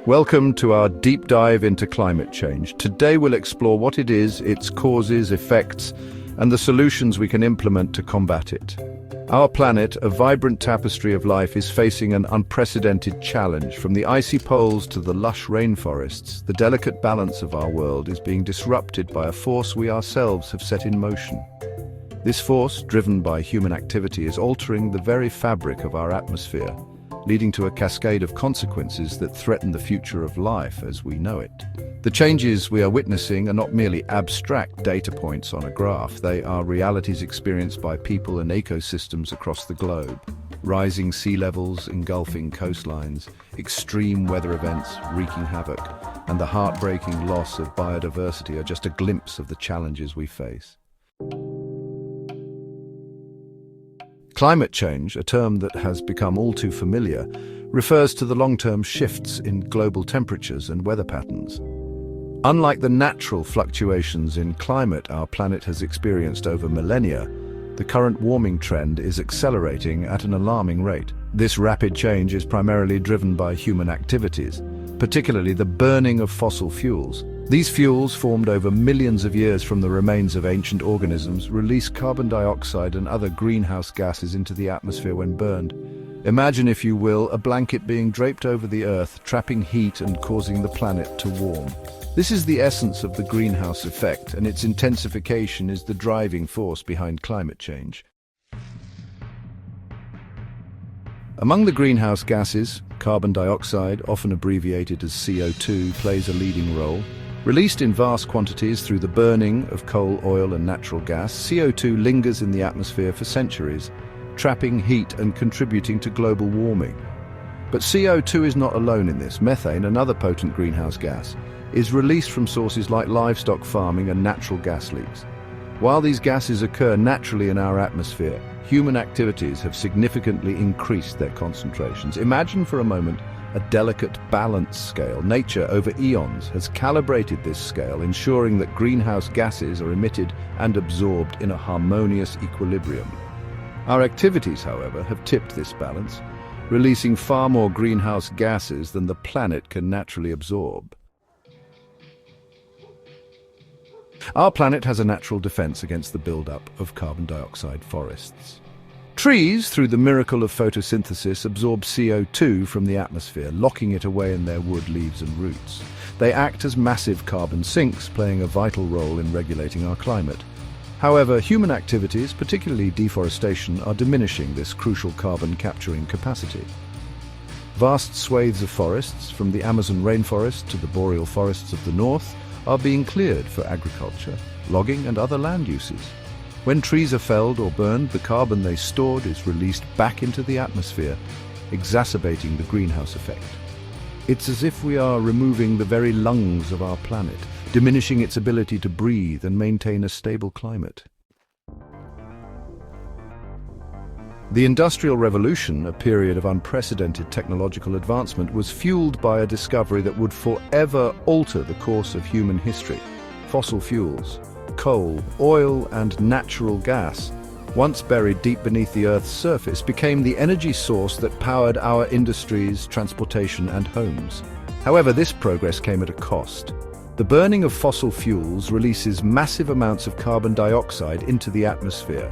Welcome to our deep dive into climate change. Today we'll explore what it is, its causes, effects, and the solutions we can implement to combat it. Our planet, a vibrant tapestry of life, is facing an unprecedented challenge. From the icy poles to the lush rainforests, the delicate balance of our world is being disrupted by a force we ourselves have set in motion. This force, driven by human activity, is altering the very fabric of our atmosphere, leading to a cascade of consequences that threaten the future of life as we know it. The changes we are witnessing are not merely abstract data points on a graph. They are realities experienced by people and ecosystems across the globe. Rising sea levels engulfing coastlines, extreme weather events wreaking havoc, and the heartbreaking loss of biodiversity are just a glimpse of the challenges we face. Climate change, a term that has become all too familiar, refers to the long-term shifts in global temperatures and weather patterns. Unlike the natural fluctuations in climate our planet has experienced over millennia, the current warming trend is accelerating at an alarming rate. This rapid change is primarily driven by human activities, particularly the burning of fossil fuels. These fuels, formed over millions of years from the remains of ancient organisms, release carbon dioxide and other greenhouse gases into the atmosphere when burned. Imagine, if you will, a blanket being draped over the Earth, trapping heat and causing the planet to warm. This is the essence of the greenhouse effect, and its intensification is the driving force behind climate change. Among the greenhouse gases, carbon dioxide, often abbreviated as CO2, plays a leading role. Released in vast quantities through the burning of coal, oil and natural gas, CO2 lingers in the atmosphere for centuries, trapping heat and contributing to global warming. But CO2 is not alone in this. Methane, another potent greenhouse gas, is released from sources like livestock farming and natural gas leaks. While these gases occur naturally in our atmosphere, human activities have significantly increased their concentrations. Imagine for a moment a delicate balance scale. Nature, over eons, has calibrated this scale, ensuring that greenhouse gases are emitted and absorbed in a harmonious equilibrium. Our activities, however, have tipped this balance, releasing far more greenhouse gases than the planet can naturally absorb. Our planet has a natural defense against the buildup of carbon dioxide forests. Trees, through the miracle of photosynthesis, absorb CO2 from the atmosphere, locking it away in their wood, leaves and roots. They act as massive carbon sinks, playing a vital role in regulating our climate. However, human activities, particularly deforestation, are diminishing this crucial carbon capturing capacity. Vast swathes of forests, from the Amazon rainforest to the boreal forests of the north, are being cleared for agriculture, logging and other land uses. When trees are felled or burned, the carbon they stored is released back into the atmosphere, exacerbating the greenhouse effect. It's as if we are removing the very lungs of our planet, diminishing its ability to breathe and maintain a stable climate. The Industrial Revolution, a period of unprecedented technological advancement, was fueled by a discovery that would forever alter the course of human history. Fossil fuels, coal, oil and natural gas, once buried deep beneath the Earth's surface, became the energy source that powered our industries, transportation and homes. However, this progress came at a cost. The burning of fossil fuels releases massive amounts of carbon dioxide into the atmosphere,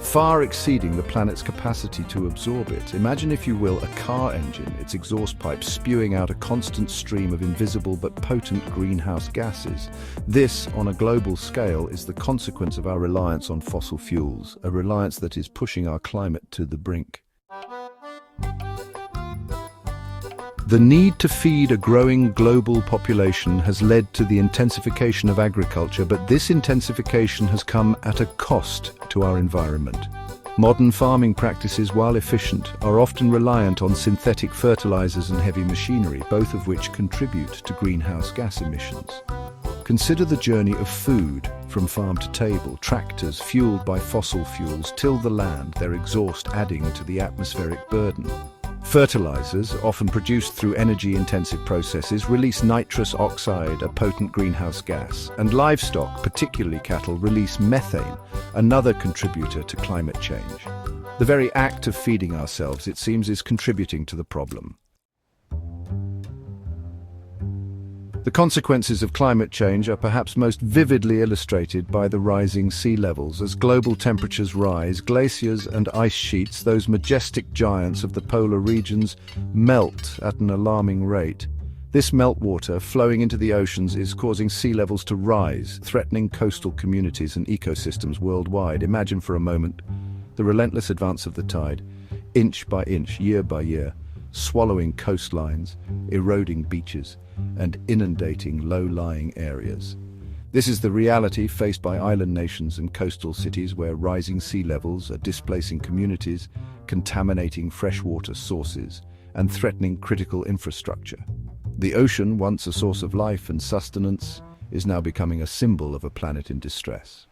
far exceeding the planet's capacity to absorb it. Imagine, if you will, a car engine, its exhaust pipes spewing out a constant stream of invisible but potent greenhouse gases. This, on a global scale, is the consequence of our reliance on fossil fuels, a reliance that is pushing our climate to the brink. The need to feed a growing global population has led to the intensification of agriculture, but this intensification has come at a cost to our environment. Modern farming practices, while efficient, are often reliant on synthetic fertilizers and heavy machinery, both of which contribute to greenhouse gas emissions. Consider the journey of food from farm to table. Tractors fueled by fossil fuels till the land, their exhaust adding to the atmospheric burden. Fertilizers, often produced through energy-intensive processes, release nitrous oxide, a potent greenhouse gas, and livestock, particularly cattle, release methane, another contributor to climate change. The very act of feeding ourselves, it seems, is contributing to the problem. The consequences of climate change are perhaps most vividly illustrated by the rising sea levels. As global temperatures rise, glaciers and ice sheets, those majestic giants of the polar regions, melt at an alarming rate. This meltwater flowing into the oceans is causing sea levels to rise, threatening coastal communities and ecosystems worldwide. Imagine for a moment the relentless advance of the tide, inch by inch, year by year, swallowing coastlines, eroding beaches, and inundating low-lying areas. This is the reality faced by island nations and coastal cities where rising sea levels are displacing communities, contaminating freshwater sources, and threatening critical infrastructure. The ocean, once a source of life and sustenance, is now becoming a symbol of a planet in distress.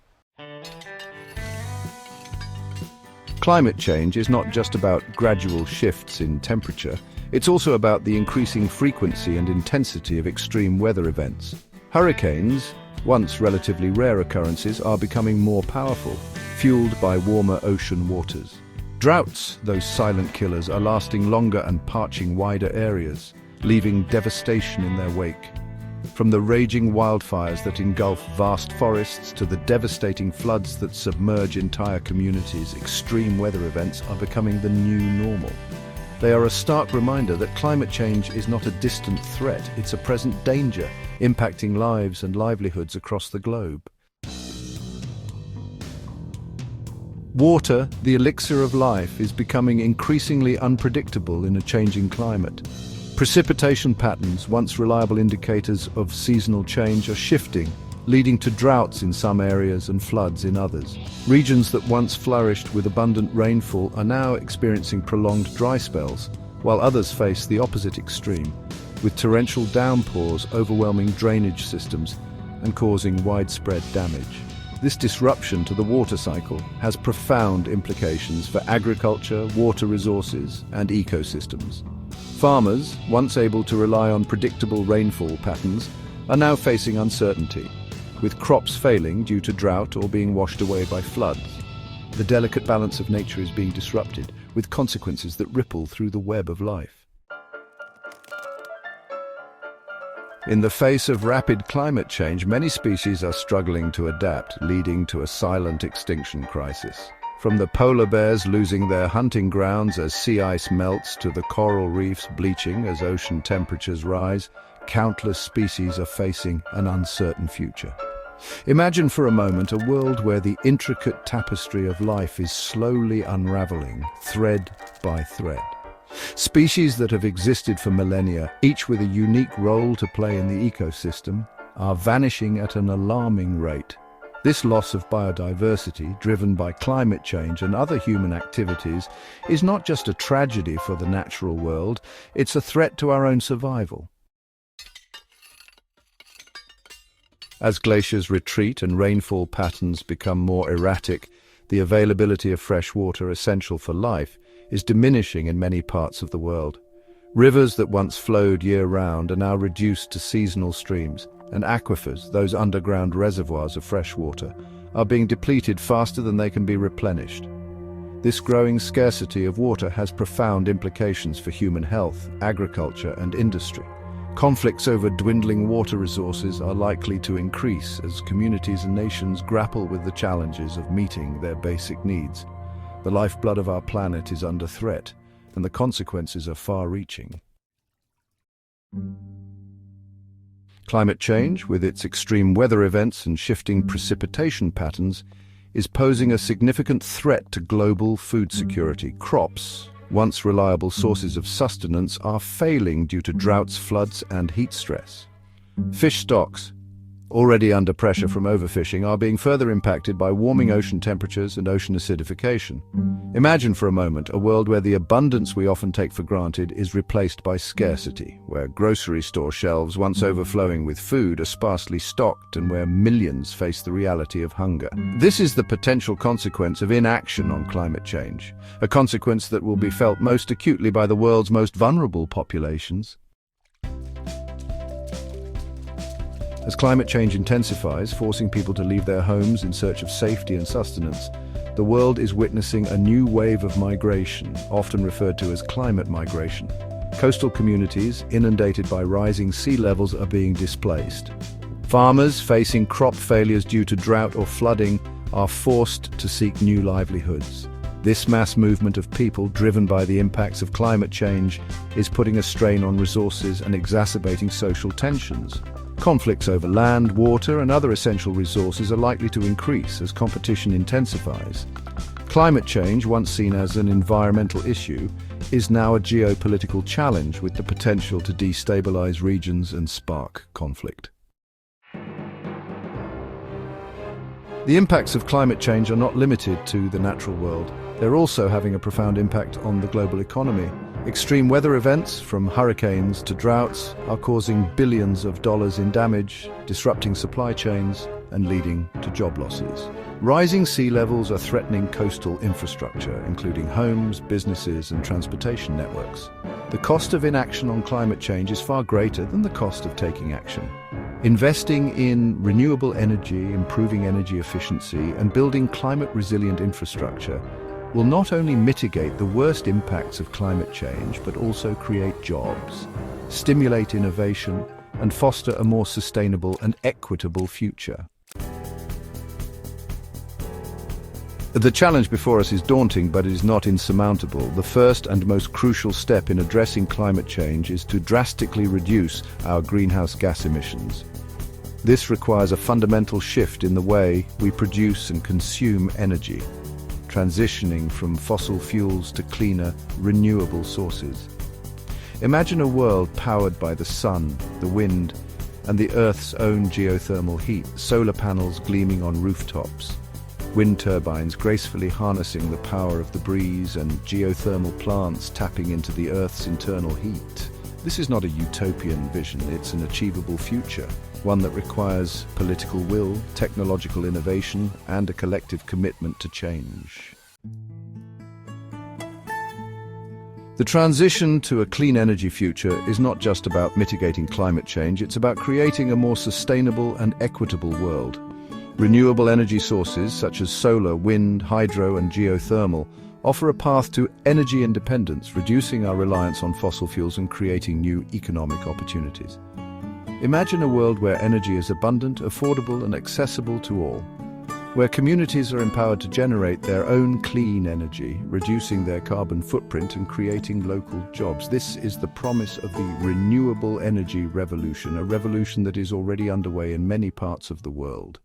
Climate change is not just about gradual shifts in temperature, it's also about the increasing frequency and intensity of extreme weather events. Hurricanes, once relatively rare occurrences, are becoming more powerful, fueled by warmer ocean waters. Droughts, those silent killers, are lasting longer and parching wider areas, leaving devastation in their wake. From the raging wildfires that engulf vast forests to the devastating floods that submerge entire communities, extreme weather events are becoming the new normal. They are a stark reminder that climate change is not a distant threat, it's a present danger, impacting lives and livelihoods across the globe. Water, the elixir of life, is becoming increasingly unpredictable in a changing climate. Precipitation patterns, once reliable indicators of seasonal change, are shifting, leading to droughts in some areas and floods in others. Regions that once flourished with abundant rainfall are now experiencing prolonged dry spells, while others face the opposite extreme, with torrential downpours overwhelming drainage systems and causing widespread damage. This disruption to the water cycle has profound implications for agriculture, water resources, and ecosystems. Farmers, once able to rely on predictable rainfall patterns, are now facing uncertainty, with crops failing due to drought or being washed away by floods. The delicate balance of nature is being disrupted, with consequences that ripple through the web of life. In the face of rapid climate change, many species are struggling to adapt, leading to a silent extinction crisis. From the polar bears losing their hunting grounds as sea ice melts to the coral reefs bleaching as ocean temperatures rise, countless species are facing an uncertain future. Imagine for a moment a world where the intricate tapestry of life is slowly unraveling, thread by thread. Species that have existed for millennia, each with a unique role to play in the ecosystem, are vanishing at an alarming rate. This loss of biodiversity, driven by climate change and other human activities, is not just a tragedy for the natural world, it's a threat to our own survival. As glaciers retreat and rainfall patterns become more erratic, the availability of fresh water essential for life is diminishing in many parts of the world. Rivers that once flowed year-round are now reduced to seasonal streams, and aquifers, those underground reservoirs of fresh water, are being depleted faster than they can be replenished. This growing scarcity of water has profound implications for human health, agriculture, and industry. Conflicts over dwindling water resources are likely to increase as communities and nations grapple with the challenges of meeting their basic needs. The lifeblood of our planet is under threat, and the consequences are far-reaching. Climate change, with its extreme weather events and shifting precipitation patterns, is posing a significant threat to global food security. Crops, once reliable sources of sustenance, are failing due to droughts, floods, and heat stress. Fish stocks, already under pressure from overfishing, are being further impacted by warming ocean temperatures and ocean acidification. Imagine for a moment a world where the abundance we often take for granted is replaced by scarcity, where grocery store shelves, once overflowing with food, are sparsely stocked, and where millions face the reality of hunger. This is the potential consequence of inaction on climate change, a consequence that will be felt most acutely by the world's most vulnerable populations. As climate change intensifies, forcing people to leave their homes in search of safety and sustenance, the world is witnessing a new wave of migration, often referred to as climate migration. Coastal communities, inundated by rising sea levels, are being displaced. Farmers facing crop failures due to drought or flooding are forced to seek new livelihoods. This mass movement of people, driven by the impacts of climate change, is putting a strain on resources and exacerbating social tensions. Conflicts over land, water, and other essential resources are likely to increase as competition intensifies. Climate change, once seen as an environmental issue, is now a geopolitical challenge with the potential to destabilize regions and spark conflict. The impacts of climate change are not limited to the natural world. They're also having a profound impact on the global economy. Extreme weather events, from hurricanes to droughts, are causing billions of dollars in damage, disrupting supply chains, and leading to job losses. Rising sea levels are threatening coastal infrastructure, including homes, businesses, and transportation networks. The cost of inaction on climate change is far greater than the cost of taking action. Investing in renewable energy, improving energy efficiency, and building climate-resilient infrastructure will not only mitigate the worst impacts of climate change, but also create jobs, stimulate innovation, and foster a more sustainable and equitable future. The challenge before us is daunting, but it is not insurmountable. The first and most crucial step in addressing climate change is to drastically reduce our greenhouse gas emissions. This requires a fundamental shift in the way we produce and consume energy, transitioning from fossil fuels to cleaner, renewable sources. Imagine a world powered by the sun, the wind, and the Earth's own geothermal heat, solar panels gleaming on rooftops, wind turbines gracefully harnessing the power of the breeze, and geothermal plants tapping into the Earth's internal heat. This is not a utopian vision, it's an achievable future, one that requires political will, technological innovation, and a collective commitment to change. The transition to a clean energy future is not just about mitigating climate change, it's about creating a more sustainable and equitable world. Renewable energy sources such as solar, wind, hydro, and geothermal offer a path to energy independence, reducing our reliance on fossil fuels and creating new economic opportunities. Imagine a world where energy is abundant, affordable, and accessible to all, where communities are empowered to generate their own clean energy, reducing their carbon footprint and creating local jobs. This is the promise of the renewable energy revolution, a revolution that is already underway in many parts of the world.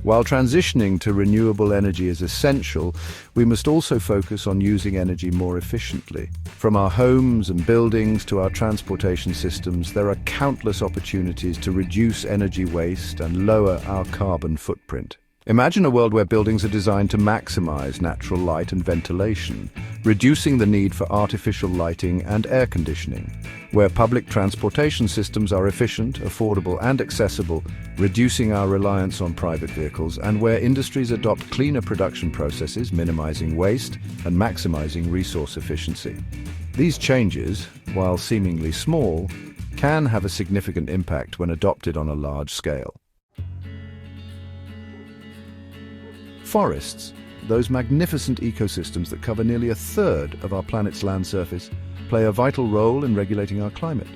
While transitioning to renewable energy is essential, we must also focus on using energy more efficiently. From our homes and buildings to our transportation systems, there are countless opportunities to reduce energy waste and lower our carbon footprint. Imagine a world where buildings are designed to maximize natural light and ventilation, reducing the need for artificial lighting and air conditioning, where public transportation systems are efficient, affordable, and accessible, reducing our reliance on private vehicles, and where industries adopt cleaner production processes, minimizing waste and maximizing resource efficiency. These changes, while seemingly small, can have a significant impact when adopted on a large scale. Forests, those magnificent ecosystems that cover nearly a third of our planet's land surface, play a vital role in regulating our climate.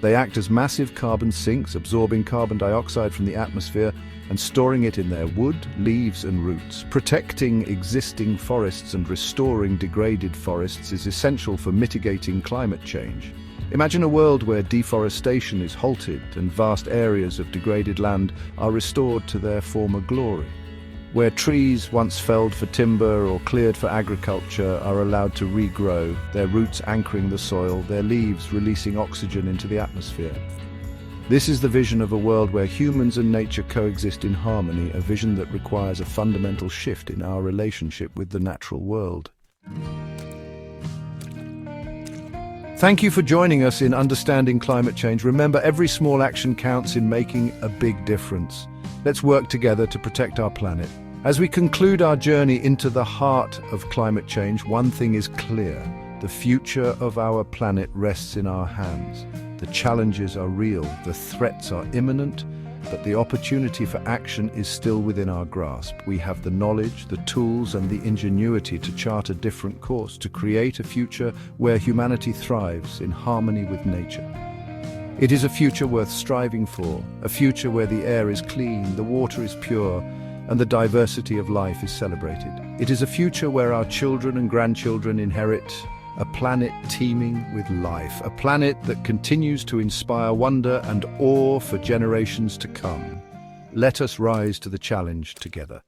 They act as massive carbon sinks, absorbing carbon dioxide from the atmosphere and storing it in their wood, leaves, and roots. Protecting existing forests and restoring degraded forests is essential for mitigating climate change. Imagine a world where deforestation is halted and vast areas of degraded land are restored to their former glory, where trees once felled for timber or cleared for agriculture are allowed to regrow, their roots anchoring the soil, their leaves releasing oxygen into the atmosphere. This is the vision of a world where humans and nature coexist in harmony, a vision that requires a fundamental shift in our relationship with the natural world. Thank you for joining us in Understanding Climate Change. Remember, every small action counts in making a big difference. Let's work together to protect our planet. As we conclude our journey into the heart of climate change, one thing is clear: the future of our planet rests in our hands. The challenges are real, the threats are imminent, but the opportunity for action is still within our grasp. We have the knowledge, the tools, and the ingenuity to chart a different course, to create a future where humanity thrives in harmony with nature. It is a future worth striving for, a future where the air is clean, the water is pure, and the diversity of life is celebrated. It is a future where our children and grandchildren inherit a planet teeming with life, a planet that continues to inspire wonder and awe for generations to come. Let us rise to the challenge together.